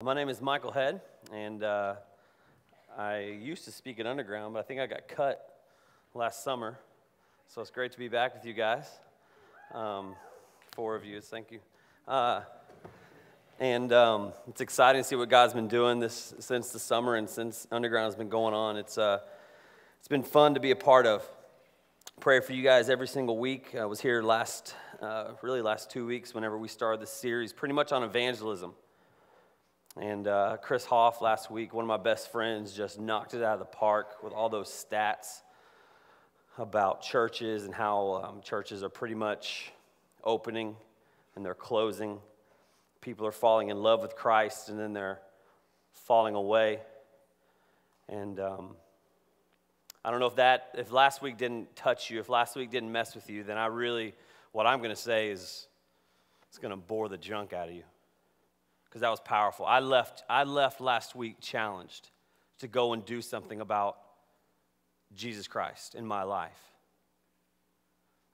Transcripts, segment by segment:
My name is Michael Head, and I used to speak at Underground, but I think I got cut last summer, so it's great to be back with you guys. 4 of you, thank you. It's exciting to see what God's been doing since the summer and since Underground has been going on. It's been fun to be a part of. Pray for you guys every single week. I was here last 2 weeks whenever we started this series, pretty much on evangelism. And Chris Hoff last week, one of my best friends, just knocked it out of the park with all those stats about churches and how churches are pretty much opening and they're closing. People are falling in love with Christ and then they're falling away. And I don't know if last week didn't touch you, if last week didn't mess with you, then what I'm going to say is it's going to bore the junk out of you. Because that was powerful. I left last week challenged to go and do something about Jesus Christ in my life.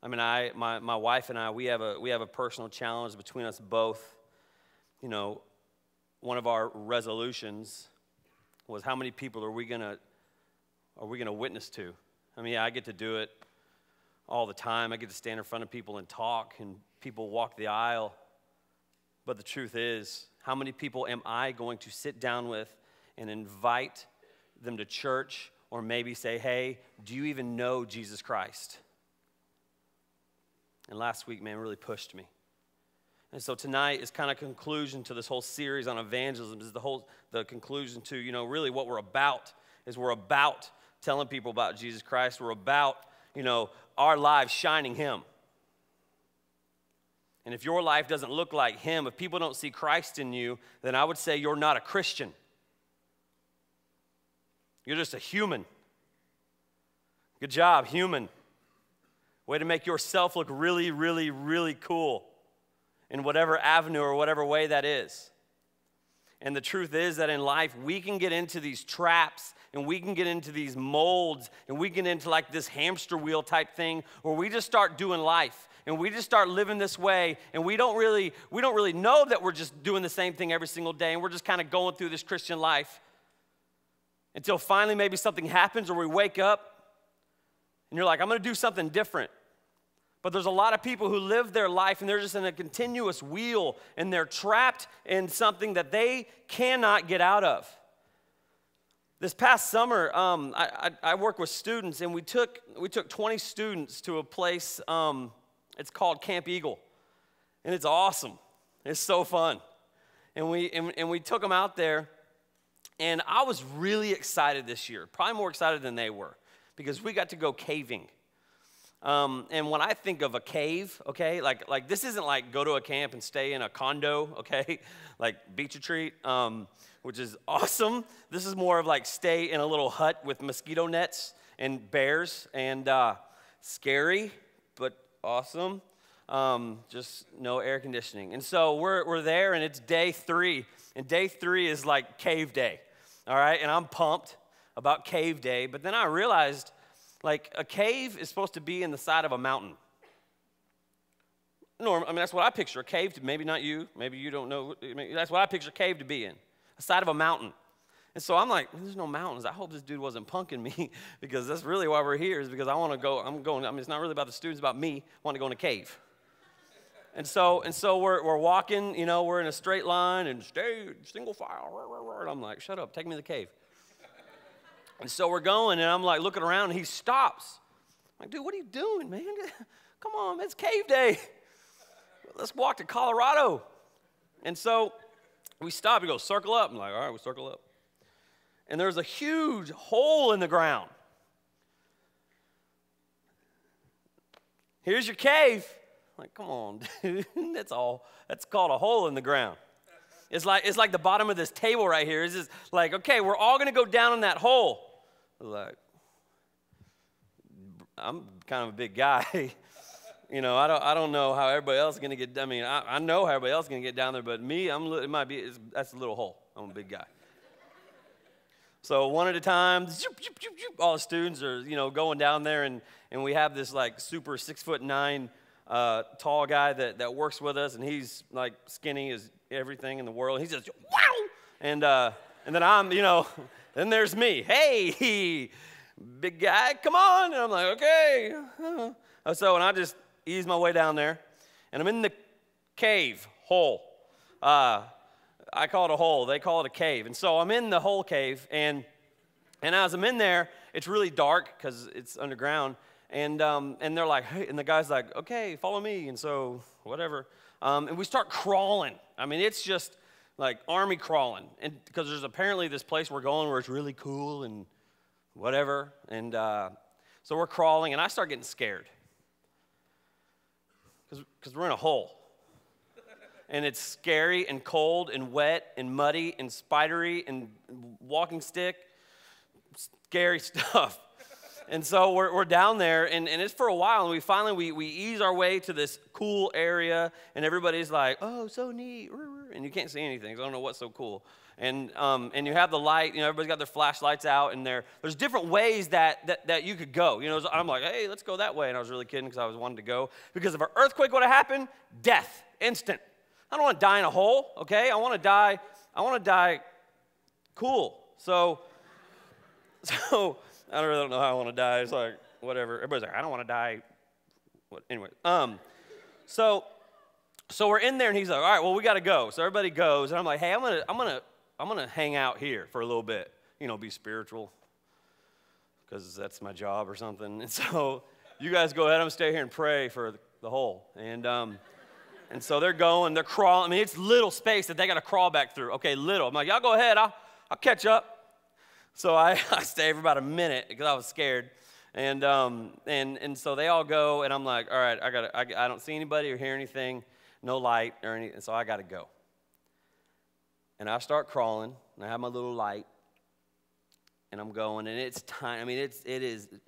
I mean, my wife and I, we have a personal challenge between us both. You know, one of our resolutions was how many people are we gonna witness to? I mean, I get to do it all the time. I get to stand in front of people and talk, and people walk the aisle. But the truth is, how many people am I going to sit down with and invite them to church, or maybe say, hey, do you even know Jesus Christ? And last week, man, really pushed me. And so tonight is kind of conclusion to this whole series on evangelism. This is the conclusion to, really what we're about telling people about Jesus Christ. We're about, our lives shining Him. And if your life doesn't look like Him, if people don't see Christ in you, then I would say you're not a Christian. You're just a human. Good job, human. Way to make yourself look really, really, really cool in whatever avenue or whatever way that is. And the truth is that in life, we can get into these traps and we can get into these molds and we get into like this hamster wheel type thing where we just start doing life. And we just start living this way, and we don't really know that we're just doing the same thing every single day, and we're just kind of going through this Christian life until finally maybe something happens or we wake up, and you're like, I'm going to do something different. But there's a lot of people who live their life, and they're just in a continuous wheel, and they're trapped in something that they cannot get out of. This past summer, I work with students, and we took 20 students to a place. It's called Camp Eagle, and it's awesome. It's so fun, and we took them out there, and I was really excited this year, probably more excited than they were, because we got to go caving. And when I think of a cave, okay, like this isn't like go to a camp and stay in a condo, okay, like beach retreat, which is awesome. This is more of like stay in a little hut with mosquito nets and bears, and scary, but awesome. Just no air conditioning. And so we're there, and it's day 3. And day 3 is like cave day. All right? And I'm pumped about cave day. But then I realized, like, a cave is supposed to be in the side of a mountain. That's what I picture a cave to. Maybe not you. Maybe you don't know. That's what I picture a cave to be in. The side of a mountain. And so I'm like, there's no mountains. I hope this dude wasn't punking me because that's really why we're here, is because I want to go. It's not really about the students, it's about me. I want to go in a cave. And so we're walking, we're in a straight line and stay single file. And I'm like, shut up, take me to the cave. And so we're going, and I'm like looking around, and he stops. I'm like, dude, what are you doing, man? Come on, it's cave day. Let's walk to Colorado. And so we stop. He goes, circle up. I'm like, all right, we circle up. And there's a huge hole in the ground. Here's your cave. I'm like, come on, dude. That's all. That's called a hole in the ground. It's like the bottom of this table right here. It's just like, okay, we're all going to go down in that hole. Like, I'm kind of a big guy. I don't know how everybody else is going to get. I know how everybody else is going to get down there, but me, that's a little hole. I'm a big guy. So one at a time, all the students are, going down there, and we have this like super 6'9" tall guy that works with us, and he's like skinny as everything in the world. He says, wow, And then I'm, then there's me. Hey, big guy, come on. And I'm like, okay. So, and I just ease my way down there. And I'm in the cave hole. I call it a hole. They call it a cave. And so I'm in the hole cave. And as I'm in there, it's really dark because it's underground. And they're like, hey, and the guy's like, okay, follow me. And so whatever. And we start crawling. I mean, it's just like army crawling. And because there's apparently this place we're going where it's really cool and whatever. And so we're crawling, and I start getting scared because we're in a hole. And it's scary and cold and wet and muddy and spidery and walking stick. Scary stuff. And so we're down there, and it's for a while, and we finally ease our way to this cool area, and everybody's like, oh, so neat, and you can't see anything, so I don't know what's so cool. And you have the light, everybody's got their flashlights out, and there's different ways that you could go. So I'm like, hey, let's go that way, and I was really kidding because I was wanting to go. Because if an earthquake would have happened, death, instant. I don't want to die in a hole, okay? I want to die cool. So I really don't know how I want to die. It's like, whatever. Everybody's like, I don't want to die. Anyway, so we're in there, and he's like, all right, well, we got to go. So everybody goes, and I'm like, hey, I'm gonna hang out here for a little bit, be spiritual, because that's my job or something. And so you guys go ahead. I'm gonna stay here and pray for the hole. And so they're going, they're crawling. I mean, it's little space that they got to crawl back through. Okay, little. I'm like, y'all go ahead. I'll catch up. So I stayed for about a minute because I was scared. And so they all go, and I'm like, all right, I don't see anybody or hear anything, no light or anything, so I got to go. And I start crawling, and I have my little light, and I'm going, and it's time. I mean,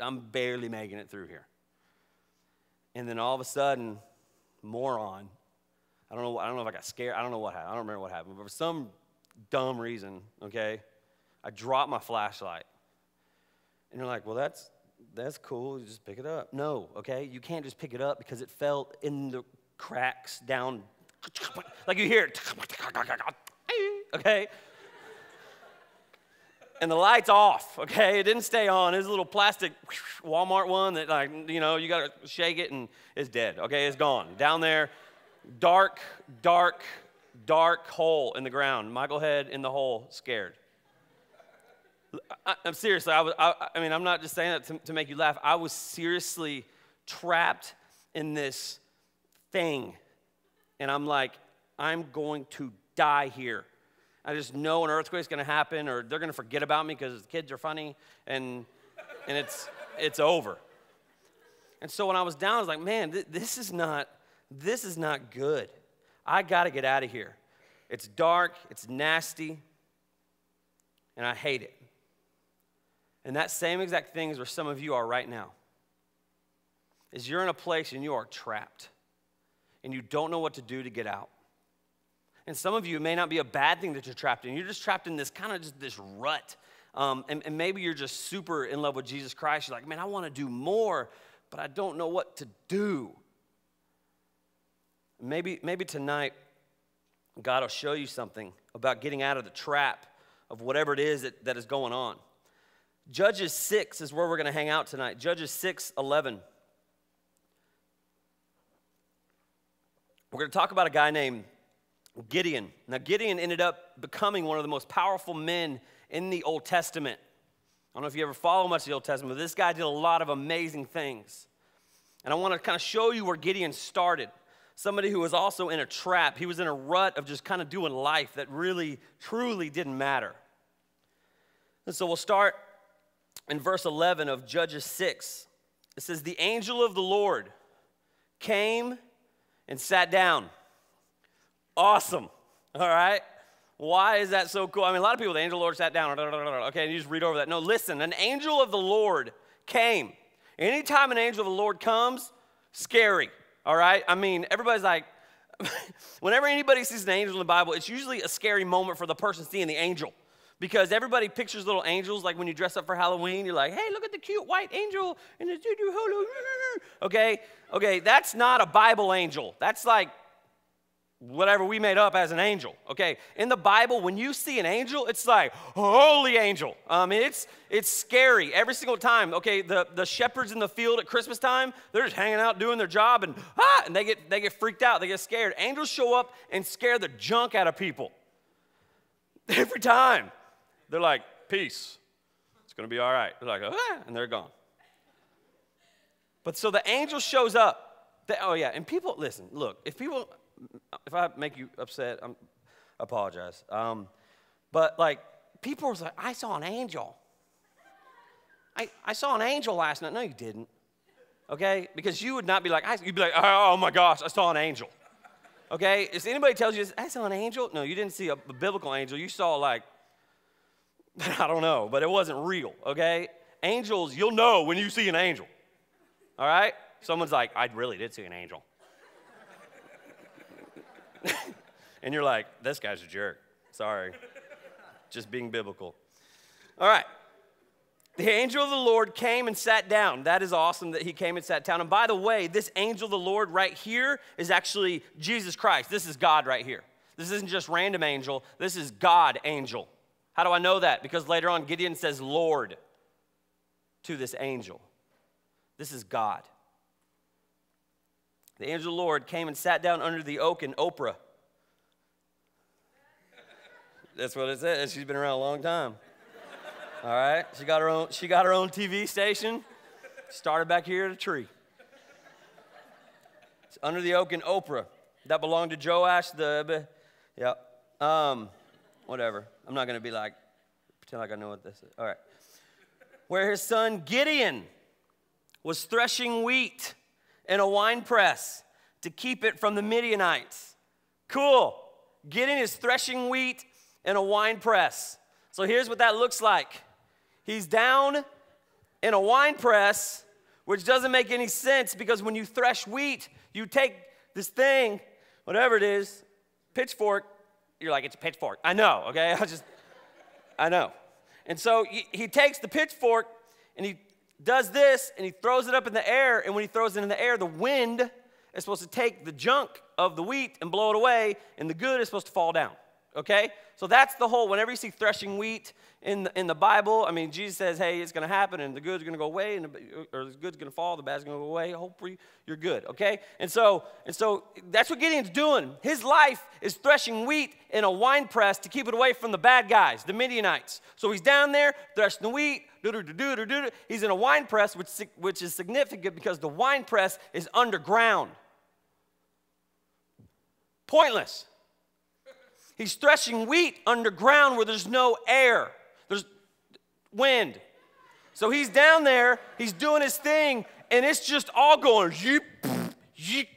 I'm barely making it through here. And then all of a sudden, moron, I don't know if I got scared. I don't know what happened. I don't remember what happened, but for some dumb reason, okay, I dropped my flashlight. And you're like, well, that's cool. You just pick it up. No, okay? You can't just pick it up because it fell in the cracks down. Like you hear it. Okay? And the light's off, okay? It didn't stay on. It was a little plastic Walmart one that, you got to shake it and it's dead, okay? It's gone. Down there, dark hole in the ground. Michael head in the hole, scared. I'm seriously, I'm not just saying that to make you laugh. I was seriously trapped in this thing. And I'm like, I'm going to die here. I just know an earthquake's going to happen, or they're going to forget about me because the kids are funny, and it's over. And so when I was down, I was like, man, this is not good. I got to get out of here. It's dark, it's nasty, and I hate it. And that same exact thing is where some of you are right now. Is you're in a place and you are trapped, and you don't know what to do to get out. And some of you, it may not be a bad thing that you're trapped in. You're just trapped in this kind of just this rut. And maybe you're just super in love with Jesus Christ. You're like, man, I want to do more, but I don't know what to do. Maybe tonight, God will show you something about getting out of the trap of whatever it is that is going on. Judges 6 is where we're going to hang out tonight. Judges 6:11. We're going to talk about a guy named Gideon. Now, Gideon ended up becoming one of the most powerful men in the Old Testament. I don't know if you ever follow much of the Old Testament, but this guy did a lot of amazing things. And I want to kind of show you where Gideon started. Somebody who was also in a trap. He was in a rut of just kind of doing life that really, truly didn't matter. And so we'll start in verse 11 of Judges 6. It says, the angel of the Lord came and sat down. Awesome. All right. Why is that so cool? I mean, a lot of people, the angel of the Lord sat down. Okay, and you just read over that. No, listen, an angel of the Lord came. Anytime an angel of the Lord comes, scary. All right? I mean, everybody's like, whenever anybody sees an angel in the Bible, it's usually a scary moment for the person seeing the angel. Because everybody pictures little angels, like when you dress up for Halloween, you're like, hey, look at the cute white angel. And okay, that's not a Bible angel. That's like whatever we made up as an angel, okay? In the Bible, when you see an angel, it's like, holy angel. It's scary every single time, okay? The shepherds in the field at Christmas time, they're just hanging out doing their job, and they get freaked out, they get scared. Angels show up and scare the junk out of people. Every time. They're like, peace. It's going to be all right. They're like, and they're gone. But so the angel shows up. And people, listen, look, if I make you upset, I apologize. But like, people were like, I saw an angel. I saw an angel last night. No, you didn't. Okay? Because you would not be like, you'd be like, oh my gosh, I saw an angel. Okay? If anybody tells you this, I saw an angel, no, you didn't see a biblical angel. You saw like, I don't know, but it wasn't real, okay? Angels, you'll know when you see an angel. All right? Someone's like, I really did see an angel. And you're like, this guy's a jerk. Sorry. Just being biblical. All right. The angel of the Lord came and sat down. That is awesome that he came and sat down. And by the way, this angel of the Lord right here is actually Jesus Christ. This is God right here. This isn't just random angel. This is God angel. How do I know that? Because later on, Gideon says Lord to this angel. This is God. The angel of the Lord came and sat down under the oak in Oprah. That's what it says. She's been around a long time. All right? She got her own TV station. Started back here at a tree. It's under the oak in Oprah. That belonged to Joash whatever. I'm not going to be like, pretend like I know what this is. All right. Where his son Gideon was threshing wheat in a winepress to keep it from the Midianites. Cool. Gideon is threshing wheat in a winepress. So here's what that looks like. He's down in a winepress, which doesn't make any sense because when you thresh wheat, you take this thing, whatever it is, pitchfork. You're like, it's a pitchfork. I know, okay? I know. And so he takes the pitchfork and he does this and he throws it up in the air. And when he throws it in the air, the wind is supposed to take the junk of the wheat and blow it away, and the good is supposed to fall down, okay? So that's the whole, whenever you see threshing wheat in the Bible, I mean, Jesus says, hey, it's going to happen, and the good's going to go away, or the good's going to fall, the bad's going to go away. Hopefully you're good, okay? And so that's what Gideon's doing. His life is threshing wheat in a wine press to keep it away from the bad guys, the Midianites. So he's down there threshing the wheat. He's in a wine press, which is significant because the wine press is underground. Pointless. He's threshing wheat underground where there's no air. There's wind. So he's down there, he's doing his thing, and it's just all going, yeep, yeep.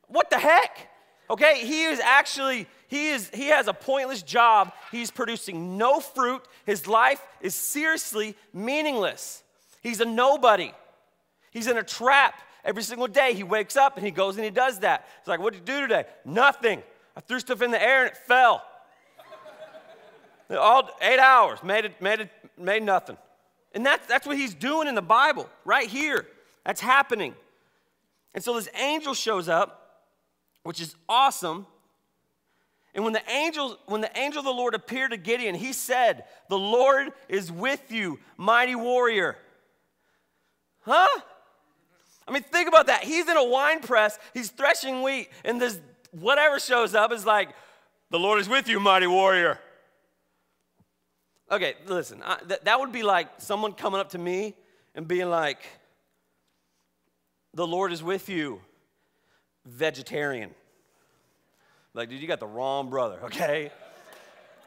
What the heck? Okay, he has a pointless job. He's producing no fruit. His life is seriously meaningless. He's a nobody. He's in a trap. Every single day he wakes up and he goes and he does that. It's like, what did you do today? Nothing. I threw stuff in the air and it fell. All 8 hours, made nothing. And that's what he's doing in the Bible, right here. That's happening. And so this angel shows up, which is awesome. And when the angel of the Lord appeared to Gideon, he said, the Lord is with you, mighty warrior. Huh? I mean, think about that. He's in a wine press, he's threshing wheat, and this whatever shows up is like, the Lord is with you, mighty warrior. Okay, listen, that would be like someone coming up to me and being like, the Lord is with you, vegetarian. Like, dude, you got the wrong brother, okay?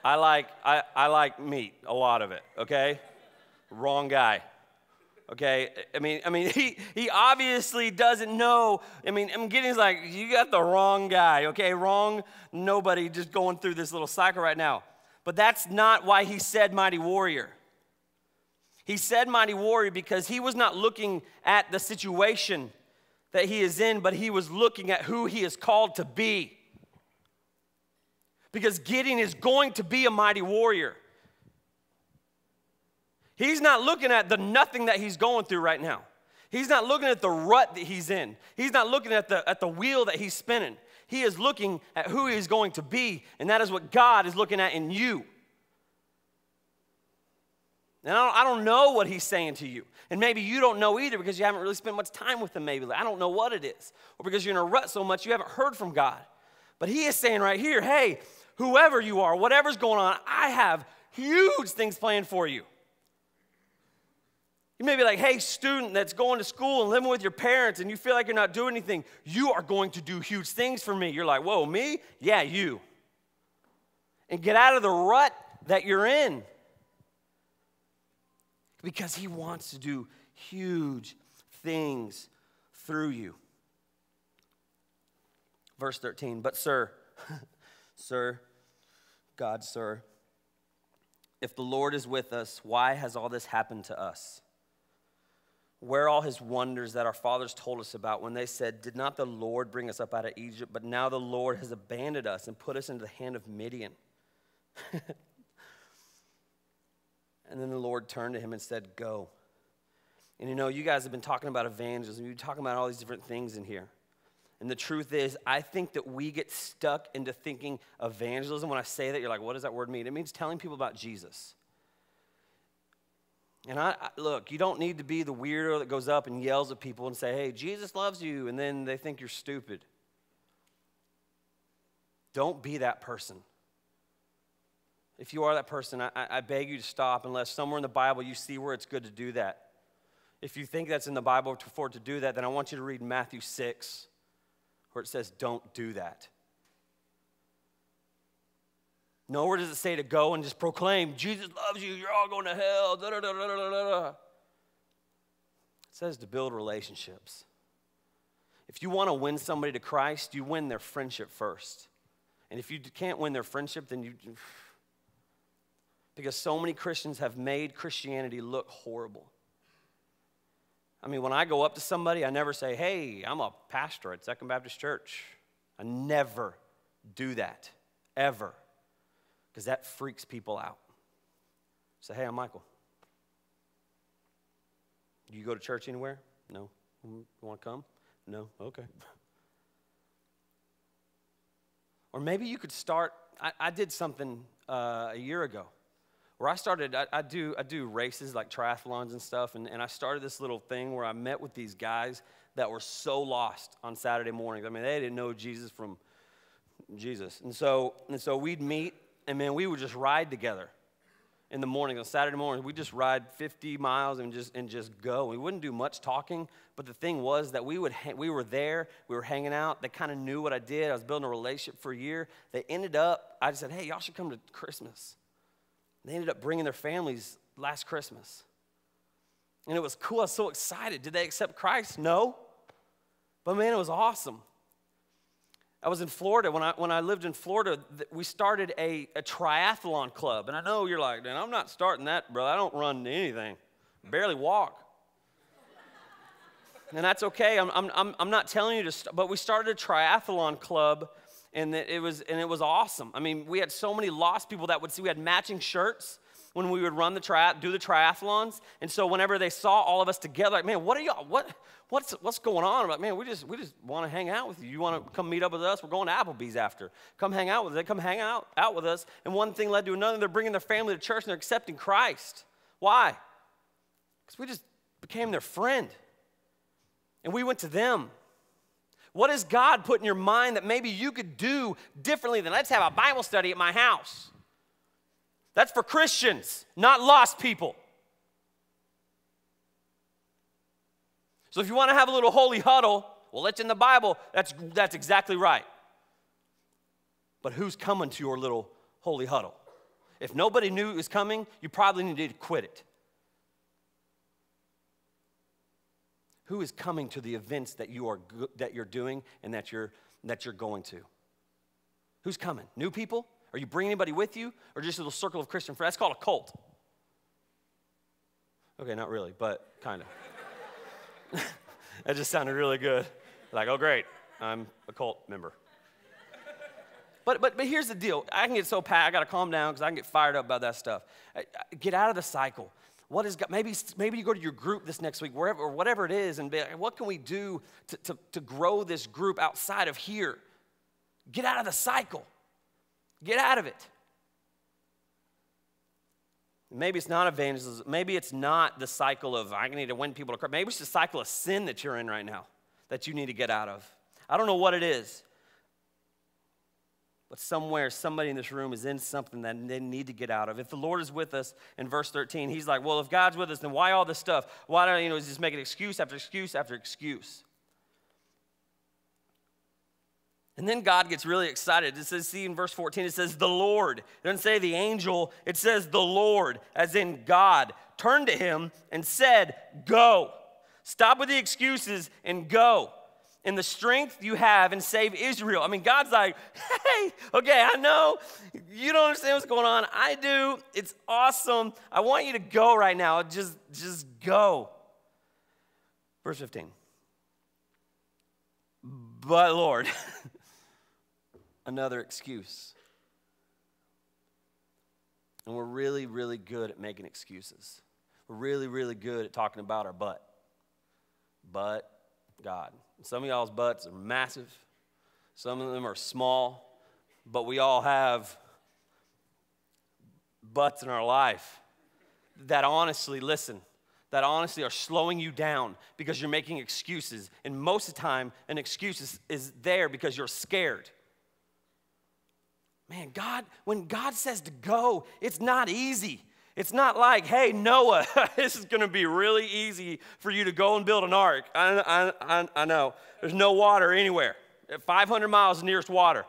I like meat, a lot of it, okay? Wrong guy. Okay, I mean, he obviously doesn't know. I mean, Gideon's like, you got the wrong guy, okay? Wrong nobody just going through this little cycle right now. But that's not why he said mighty warrior. He said mighty warrior because he was not looking at the situation that he is in, but he was looking at who he is called to be. Because Gideon is going to be a mighty warrior. He's not looking at the nothing that he's going through right now. He's not looking at the rut that he's in. He's not looking at the wheel that he's spinning. He is looking at who he is going to be, and that is what God is looking at in you. And I don't know what he's saying to you. And maybe you don't know either because you haven't really spent much time with him maybe. I don't know what it is. Or because you're in a rut so much you haven't heard from God. But he is saying right here, hey, whoever you are, whatever's going on, I have huge things planned for you. You may be like, hey, student that's going to school and living with your parents and you feel like you're not doing anything, you are going to do huge things for me. You're like, whoa, me? Yeah, you. And get out of the rut that you're in. Because he wants to do huge things through you. Verse 13, but sir, God, sir, if the Lord is with us, why has all this happened to us? Where are all his wonders that our fathers told us about when they said, did not the Lord bring us up out of Egypt, but now the Lord has abandoned us and put us into the hand of Midian? And then the Lord turned to him and said, go. And you know, you guys have been talking about evangelism. You've been talking about all these different things in here. And the truth is, I think that we get stuck into thinking evangelism. When I say that, you're like, what does that word mean? It means telling people about Jesus. And look, you don't need to be the weirdo that goes up and yells at people and say, hey, Jesus loves you, and then they think you're stupid. Don't be that person. If you are that person, I beg you to stop unless somewhere in the Bible you see where it's good to do that. If you think that's in the Bible for it to do that, then I want you to read Matthew 6, where it says, don't do that. Nowhere does it say to go and just proclaim, Jesus loves you, you're all going to hell, da, da, da, da, da, da. It says to build relationships. If you want to win somebody to Christ, you win their friendship first. And if you can't win their friendship, then you... Because so many Christians have made Christianity look horrible. I mean, when I go up to somebody, I never say, hey, I'm a pastor at Second Baptist Church. I never do that, ever, because that freaks people out. Say, hey, I'm Michael. Do you go to church anywhere? No. You want to come? No? Okay. Or maybe you could start, I did something a year ago. Where I started, I do races like triathlons and stuff, and I started this little thing where I met with these guys that were so lost on Saturday mornings. I mean, they didn't know Jesus from Jesus. And so we'd meet, and man, we would just ride together in the morning. On Saturday mornings, we'd just ride 50 miles and just go. We wouldn't do much talking, but the thing was that we were there, we were hanging out. They kind of knew what I did. I was building a relationship for a year. They ended up, I just said, hey, y'all should come to Christmas. They ended up bringing their families last Christmas. And it was cool. I was so excited. Did they accept Christ? No. But man, it was awesome. I was in Florida. When I lived in Florida, we started a triathlon club. And I know you're like, man, I'm not starting that, brother. I don't run anything. Barely walk. And that's okay. I'm not telling you to, but we started a triathlon club. And it was awesome. I mean, we had so many lost people that would see. We had matching shirts when we would run do the triathlons. And so whenever they saw all of us together, like, man, what are y'all? What's going on? I'm like, man, we just want to hang out with you. You want to come meet up with us? We're going to Applebee's after. Come hang out with us. They come hang out with us. And one thing led to another. They're bringing their family to church and they're accepting Christ. Why? Because we just became their friend. And we went to them. What has God put in your mind that maybe you could do differently than let's have a Bible study at my house? That's for Christians, not lost people. So if you want to have a little holy huddle, well, it's in the Bible. That's exactly right. But who's coming to your little holy huddle? If nobody knew it was coming, you probably need to quit it. Who is coming to the events that you're doing and that you're going to? Who's coming? New people? Are you bringing anybody with you, or just a little circle of Christian friends? That's called a cult. Okay, not really, but kind of. That just sounded really good. Like, oh great, I'm a cult member. But here's the deal. I can get so I got to calm down because I can get fired up about that stuff. Get out of the cycle. What is God? Maybe you go to your group this next week, wherever, or whatever it is, and be like, what can we do to grow this group outside of here? Get out of the cycle. Get out of it. Maybe it's not evangelism. Maybe it's not the cycle of I need to win people to Christ. Maybe it's the cycle of sin that you're in right now that you need to get out of. I don't know what it is. But somewhere, somebody in this room is in something that they need to get out of. If the Lord is with us, in verse 13, he's like, well, if God's with us, then why all this stuff? Why don't you just make an excuse after excuse after excuse? And then God gets really excited. It says, see in verse 14, it says the Lord. It doesn't say the angel. It says the Lord, as in God, turned to him and said, go. Stop with the excuses and go. In the strength you have and save Israel. I mean, God's like, hey, okay, I know. You don't understand what's going on. I do. It's awesome. I want you to go right now. Just go. Verse 15. But Lord, another excuse. And we're really, really good at making excuses. We're really, really good at talking about our butt. But God. Some of y'all's butts are massive. Some of them are small. But we all have butts in our life that honestly, listen, that honestly are slowing you down because you're making excuses. And most of the time, an excuse is there because you're scared. Man, God, when God says to go, it's not easy. It's not like, hey, Noah, this is going to be really easy for you to go and build an ark. I know. There's no water anywhere. 500 miles is the nearest water.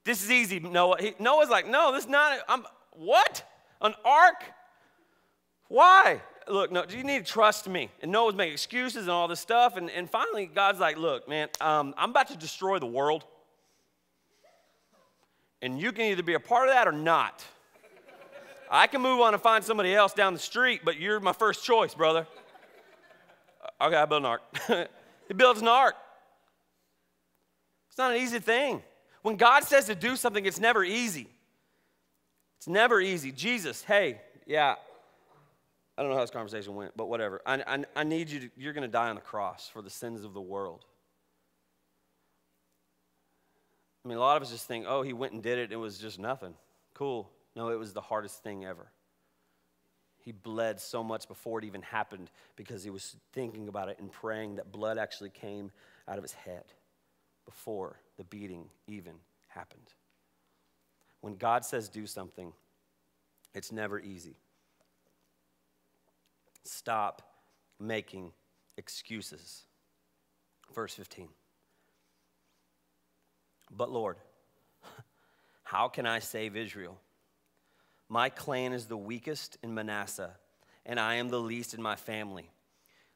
This is easy, Noah. Noah's like, no, this is not. What? An ark? Why? Look, no, you need to trust me. And Noah's making excuses and all this stuff. And finally, God's like, look, man, I'm about to destroy the world. And you can either be a part of that or not. I can move on and find somebody else down the street, but you're my first choice, brother. Okay, I build an ark. He builds an ark. It's not an easy thing. When God says to do something, it's never easy. It's never easy. Jesus, hey, yeah, I don't know how this conversation went, but whatever. I need you to, you're going to die on the cross for the sins of the world. I mean, a lot of us just think, oh, he went and did it. It was just nothing. Cool. No, it was the hardest thing ever. He bled so much before it even happened because he was thinking about it and praying that blood actually came out of his head before the beating even happened. When God says do something, it's never easy. Stop making excuses. Verse 15. But Lord, how can I save Israel? My clan is the weakest in Manasseh, and I am the least in my family.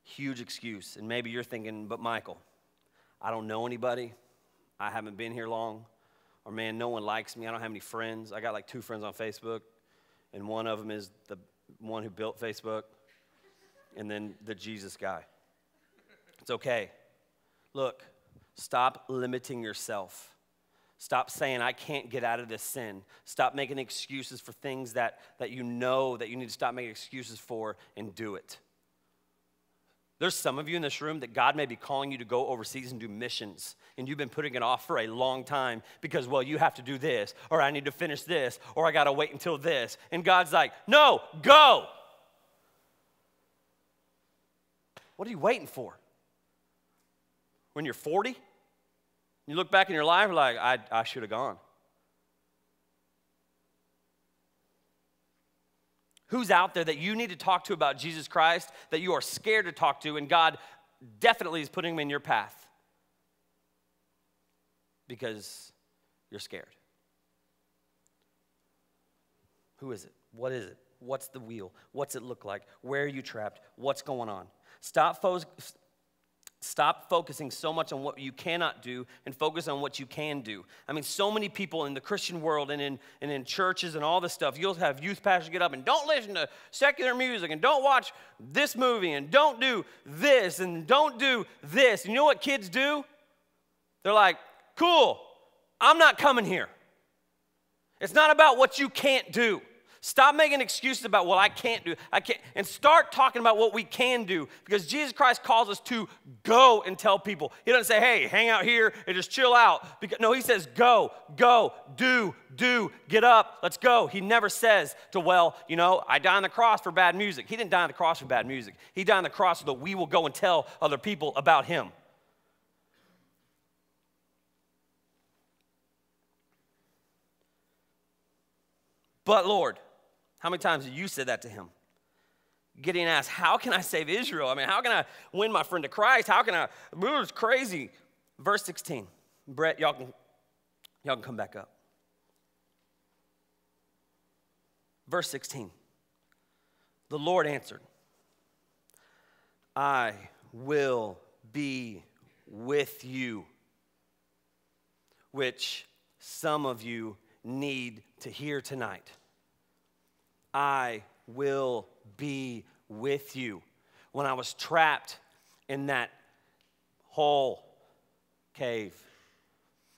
Huge excuse. And maybe you're thinking, but Michael, I don't know anybody. I haven't been here long. Or man, no one likes me. I don't have any friends. I got like 2 friends on Facebook, and one of them is the one who built Facebook, and then the Jesus guy. It's okay. Look, stop limiting yourself. Stop saying, I can't get out of this sin. Stop making excuses for things that you know that you need to stop making excuses for and do it. There's some of you in this room that God may be calling you to go overseas and do missions, and you've been putting it off for a long time because, well, you have to do this, or I need to finish this, or I got to wait until this. And God's like, no, go. What are you waiting for? When you're 40? You look back in your life, like, I should have gone. Who's out there that you need to talk to about Jesus Christ that you are scared to talk to, and God definitely is putting them in your path because you're scared? Who is it? What is it? What's the wheel? What's it look like? Where are you trapped? What's going on? Stop focusing so much on what you cannot do and focus on what you can do. I mean, so many people in the Christian world and in churches and all this stuff, you'll have youth pastors get up and don't listen to secular music and don't watch this movie and don't do this and don't do this. And you know what kids do? They're like, cool, I'm not coming here. It's not about what you can't do. Stop making excuses about, well, I can't do, I can't, and start talking about what we can do, because Jesus Christ calls us to go and tell people. He doesn't say, hey, hang out here and just chill out. No, he says, go, do, get up, let's go. He never says to, well, you know, I died on the cross for bad music. He didn't die on the cross for bad music. He died on the cross so that we will go and tell other people about him. But Lord, how many times have you said that to him? Getting asked, how can I save Israel? I mean, how can I win my friend to Christ? How can I, it's crazy. Verse 16, Brett, y'all can come back up. Verse 16, the Lord answered, I will be with you, which some of you need to hear tonight. I will be with you. When I was trapped in that hole cave,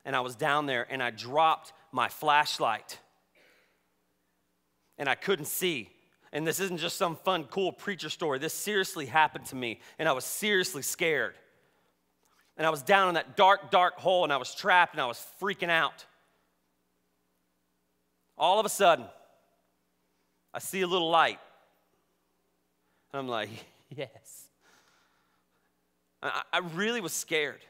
and I was down there, and I dropped my flashlight, and I couldn't see. And this isn't just some fun, cool preacher story. This seriously happened to me, and I was seriously scared. And I was down in that dark, dark hole, and I was trapped, and I was freaking out. All of a sudden, I see a little light. And I'm like, yes. I really was scared.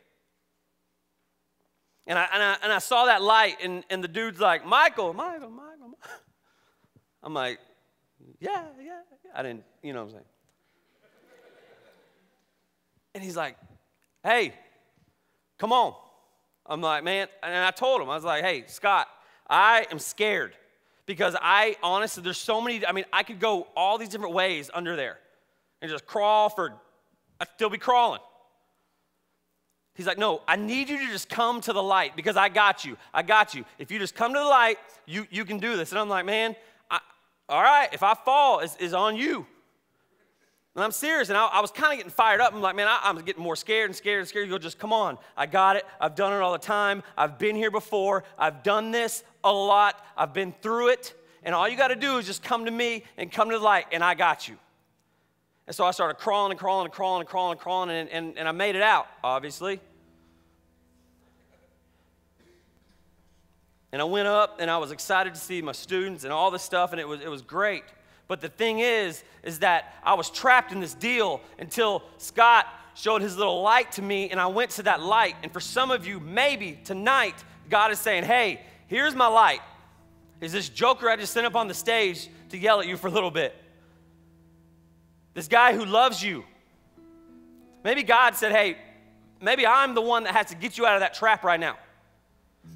And I saw that light, and the dude's like, Michael. I'm like, yeah. I didn't, you know what I'm saying. And he's like, hey, come on. I'm like, man, and I told him, I was like, hey, Scott, I am scared because I honestly, there's so many, I mean, I could go all these different ways under there and just crawl I'd still be crawling. He's like, no, I need you to just come to the light because I got you. If you just come to the light, you can do this. And I'm like, man, all right, if I fall, it's on you. And I'm serious, and I was kind of getting fired up. I'm like, man, I'm getting more scared and scared and scared. You go, just come on. I got it. I've done it all the time. I've been here before. I've done this a lot. I've been through it. And all you got to do is just come to me and come to the light, and I got you. And so I started crawling, and I made it out, obviously. And I went up, and I was excited to see my students and all this stuff, and it was great. But the thing is that I was trapped in this deal until Scott showed his little light to me, and I went to that light. And for some of you, maybe tonight, God is saying, hey, here's my light. Is this joker I just sent up on the stage to yell at you for a little bit. This guy who loves you. Maybe God said, hey, maybe I'm the one that has to get you out of that trap right now.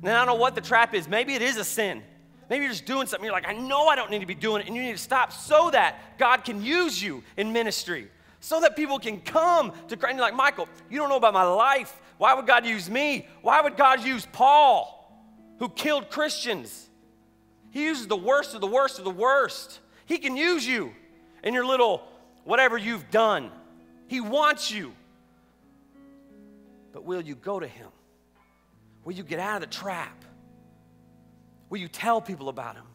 And I don't know what the trap is. Maybe it is a sin. Maybe you're just doing something. You're like, I know I don't need to be doing it, and you need to stop so that God can use you in ministry, so that people can come to Christ. And you're like, Michael, you don't know about my life. Why would God use me? Why would God use Paul, who killed Christians? He uses the worst of the worst of the worst. He can use you in your little whatever you've done. He wants you. But will you go to him? Will you get out of the trap? Will you tell people about him?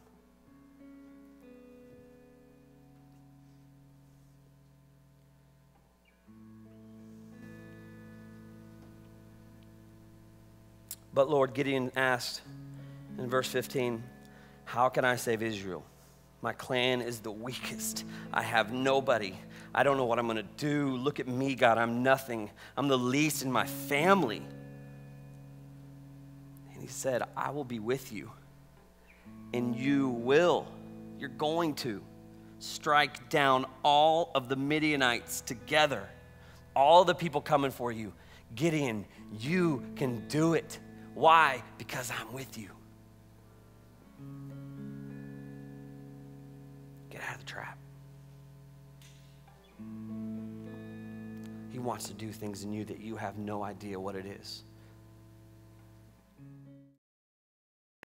But Lord, Gideon asked in verse 15, how can I save Israel? My clan is the weakest. I have nobody. I don't know what I'm going to do. Look at me, God. I'm nothing. I'm the least in my family. And he said, I will be with you. And you're going to strike down all of the Midianites together. All the people coming for you. Gideon, you can do it. Why? Because I'm with you. Get out of the trap. He wants to do things in you that you have no idea what it is.